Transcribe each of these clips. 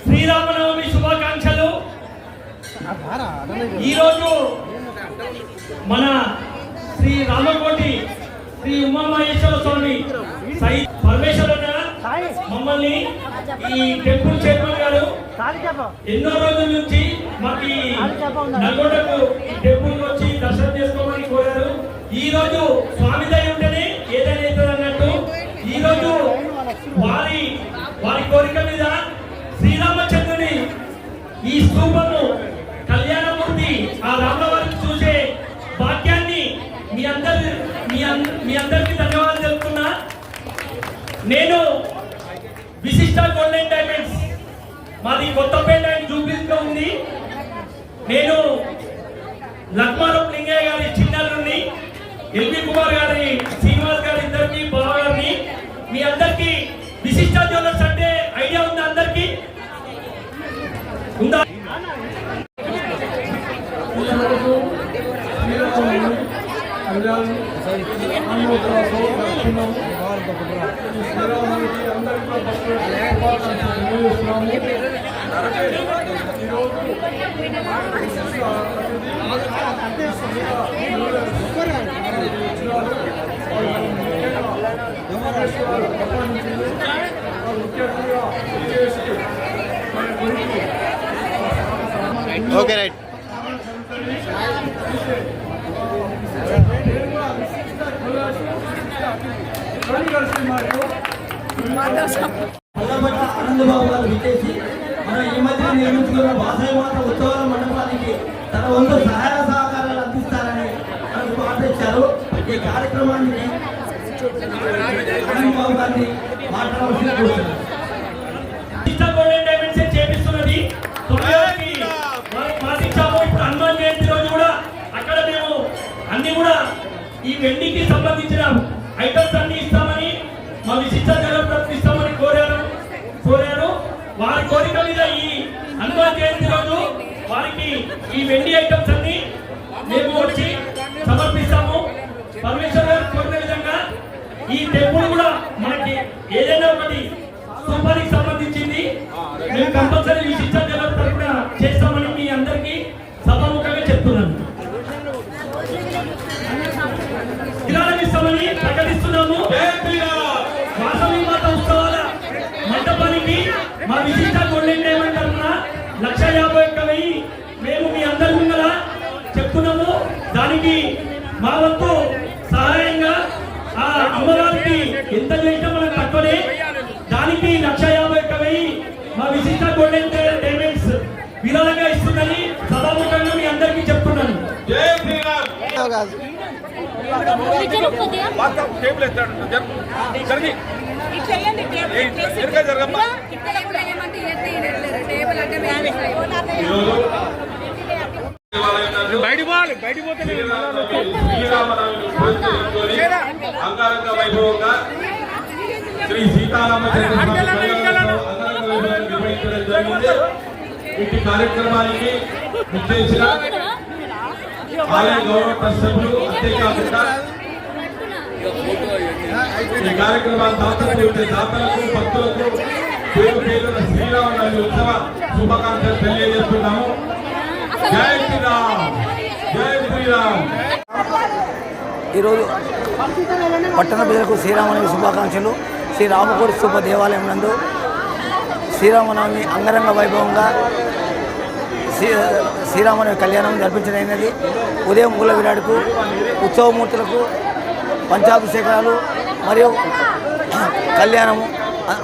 శ్రీరామనవమి శుభాకాంక్షలు. ఈరోజు మన శ్రీ రామకోటి శ్రీ ఉమామహేశ్వర స్వామి సాయి పరమేశ్వరన్న మమ్మల్ని ఈ టెంపుల్ చైర్మన్ గారు ఎన్నో రోజుల నుంచి మాకు నల్గొండకు ఈ టెంపుల్ వచ్చి దర్శనం చేసుకోమని కోరారు. ఈ రోజు స్వామి దయ ఉంటేనే ఏదైనా అవుతుంది అన్నట్టు ఈ రోజు వారి కోరిక మీద శ్రీరామచంద్రుని ఈ స్తూపము కళ్యాణమూర్తి ఆ రామవారిని చూసే భాగ్యాన్ని మీ అందరికీ ధన్యవాదాలు తెలుపుతున్నా. నేను విశిష్ట గోల్డెన్ డైమండ్స్ మాది కొత్తపేట జూబ్లీస్లో ఉంది. నేను లక్మారం లింగయ్య గారి చిన్నారుని, ఎల్వి కుమార్ గారి, శ్రీనివాస్ గారి ఇద్దరికి బావ గారిని, మీ అందరికి విశిష్ట జ్యువెలర్స్ అంటే ఐడియా ఉందా? అందరికి ఉందా? Okay right. ఆనందబాబు గారు విచ్చేసి మనం ఈ మధ్య నిర్మించుకున్న వాసవి మాత ఉత్సవాల మండపానికి తన వంతు సహాయ సహకారాలు అందిస్తారని మనకు మాట ఇచ్చారు. ఈ కార్యక్రమాన్ని ఆనందబాబు గారిని మాట్లాడవలసింది కోరుతున్నాను. చేపిస్తున్నది ఇప్పుడు హనుమాన్ జయంతి రోజు కూడా అక్కడ మేము అన్ని కూడా ఈ వెండికి సంబంధించిన ఐటమ్స్ అన్ని ఇస్తామని మా విశిష్ట జగత్తులు ఇస్తామని కోరారు. వారి కోరిక మీద ఈ హనుమాన్ జయంతి రోజు వారికి ఈ వెండి ఐటమ్స్ అన్ని మేము వచ్చి సమర్పిస్తాము. పరమేశ్వర గారు కోరిన విధంగా ఈ టెంపుల్ కూడా మనకి ఏదైనా ఒకటి స్తూపానికి సంబంధించింది మేము కంపల్సరీ విశిష్ట జగత్తు తరపున చేస్తామని మీ అందరికీ సభాముఖంగా చెప్తున్నాను. విరాళం ఇస్తామని ప్రకటిస్తున్నాము. వాసవి మాత ఉత్సవాల మండపానికి మా విశిష్ట గోల్డెన్ డైమండ్ తరపున 1,51,000 మేము మీ అందరి ముందర చెప్తున్నాము. దానికి మా వంతు సహాయంగా ఆ అమ్మవారికి ఎంత చేసినా మనకు తక్కువనే. దానికి 1,51,000 మా విశిష్ట గోల్డెన్ డైమండ్స్ విరాళంగా ఇస్తుందని సభాముఖంగా మీ అందరికీ చెప్తున్నాను. జై శ్రీరామ్. అంగరంగ వైభవంగా శ్రీ సీతారామచంద్ర నిర్వహించడం జరిగింది. ఇటు కార్యక్రమానికి విచ్చేసిన ఆలయ గౌరవ ట్రస్ట్ సభ్యులు, అంతేకాకుండా ఈ కార్యక్రమాలు దాతలకు భక్తులకు పేరు పేరున శ్రీరామనవమి ఉత్సవ శుభాకాంక్షలు తెలియజేస్తున్నాము. జై శ్రీరామ్, జై శ్రీరామ్. ఈరోజు పట్టణ ప్రజలకు శ్రీరామనవమి శుభాకాంక్షలు. శ్రీ రామకోటి స్తూప దేవాలయం నందు శ్రీరామనవమి అంగరంగ వైభవంగా శ్రీరామనవమి కళ్యాణం జరిపించడమైనది. ఉదయం మూల విరాడుకు ఉత్సవమూర్తులకు పంచాభిషేకాలు మరియు కళ్యాణము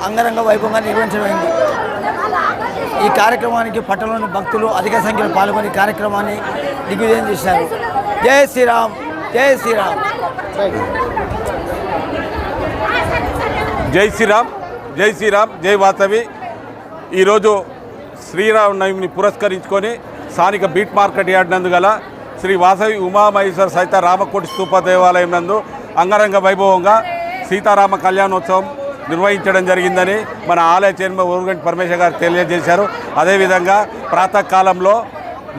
అంగరంగ వైభవంగా నిర్వహించడమైంది. ఈ కార్యక్రమానికి పట్టణంలోని భక్తులు అధిక సంఖ్యలో పాల్గొని కార్యక్రమాన్ని దిగ్విజయం చేశారు. జై శ్రీరామ్, జై శ్రీరామ్. జై శ్రీరామ్, జై శ్రీరామ్, జై వాసవి. ఈరోజు శ్రీరామనవమిని పురస్కరించుకొని స్థానిక బీట్ మార్కెట్ యార్డ్ నందు గల శ్రీ వాసవి ఉమామహేశ్వర సహిత రామకోటి స్తూప దేవాలయం నందు అంగరంగ వైభవంగా సీతారామ కళ్యాణోత్సవం నిర్వహించడం జరిగిందని మన ఆలయ చైర్మన్ ఓరుగంటి పరమేశ్వర్ గారు తెలియజేశారు. అదేవిధంగా ప్రాతకాలంలో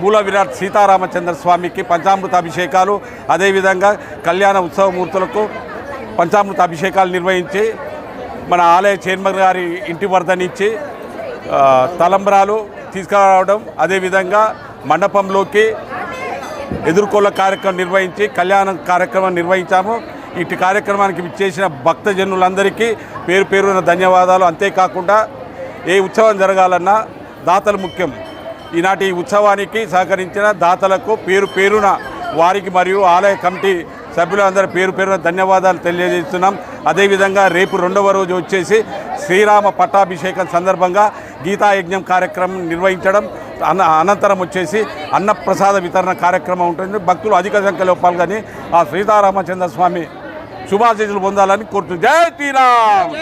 మూల విరాట్ సీతారామచంద్ర స్వామికి పంచామృత అభిషేకాలు, అదేవిధంగా కళ్యాణ ఉత్సవమూర్తులకు పంచామృత అభిషేకాలు నిర్వహించి మన ఆలయ చైర్మన్ గారి ఇంటి వద్దనిచ్చి తలంబ్రాలు తీసుకురావడం, అదేవిధంగా మండపంలోకి ఎదుర్కోళ్ళ కార్యక్రమం నిర్వహించి కళ్యాణ కార్యక్రమం నిర్వహించాము. ఇటు కార్యక్రమానికి విచ్చేసిన భక్తజనులందరికీ పేరు పేరున ధన్యవాదాలు. అంతేకాకుండా ఏ ఉత్సవం జరగాలన్నా దాతలు ముఖ్యం. ఈనాటి ఈ ఉత్సవానికి సహకరించిన దాతలకు పేరు పేరున వారికి మరియు ఆలయ కమిటీ సభ్యులందరూ పేరు పేరున ధన్యవాదాలు తెలియజేస్తున్నాం. అదేవిధంగా రేపు 2వ రోజు వచ్చేసి శ్రీరామ పట్టాభిషేకం సందర్భంగా గీతాయజ్ఞం కార్యక్రమం నిర్వహించడం, అనంతరం వచ్చేసి అన్నప్రసాద వితరణ కార్యక్రమం ఉంటుంది. భక్తులు అధిక సంఖ్యలో పాల్గొని ఆ సీతారామచంద్ర స్వామి శుభాశీస్సులు పొందాలని కోరుతున్నాం. జై శ్రీరామ్.